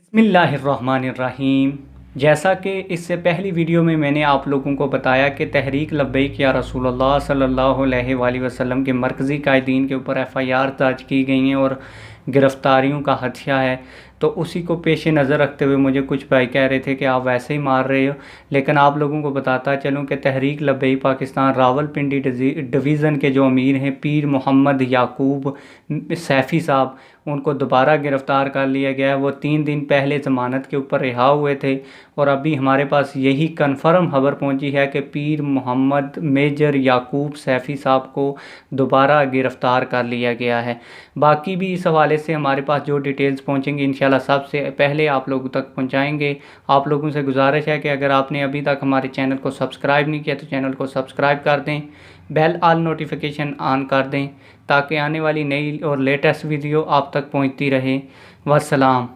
बिस्मिल्लाहिर्रहमानिर्रहीम। जैसा कि इससे पहली वीडियो में मैंने आप लोगों को बताया कि तहरीक लब्बैक या रसूलुल्लाह सल्लल्लाहु अलैहि वसल्लम के मरकज़ी कायदीन के ऊपर एफ़आईआर दर्ज की गई हैं और गिरफ़्तारियों का हदशा है। तो उसी को पेश नज़र रखते हुए मुझे कुछ भाई कह रहे थे कि आप वैसे ही मार रहे हो, लेकिन आप लोगों को बताता चलूँ कि तहरीक लब्बैक पाकिस्तान रावलपिंडी डिवीज़न के जो अमीर हैं पीर मोहम्मद याकूब सैफ़ी साहब, उनको दोबारा गिरफ़्तार कर लिया गया है। वो 3 दिन पहले ज़मानत के ऊपर रिहा हुए थे और अभी हमारे पास यही कन्फर्म खबर पहुंची है कि पीर मोहम्मद मेजर याकूब सैफ़ी साहब को दोबारा गिरफ़्तार कर लिया गया है। बाकी भी इस हवाले से हमारे पास जो डिटेल्स पहुंचेंगी इंशाल्लाह सबसे पहले आप लोगों तक पहुंचाएंगे। आप लोगों से गुजारिश है कि अगर आपने अभी तक हमारे चैनल को सब्सक्राइब नहीं किया तो चैनल को सब्सक्राइब कर दें, बेल आल नोटिफिकेशन ऑन कर दें ताकि आने वाली नई और लेटेस्ट वीडियो आप तक पहुंचती रहे। वस्सलाम।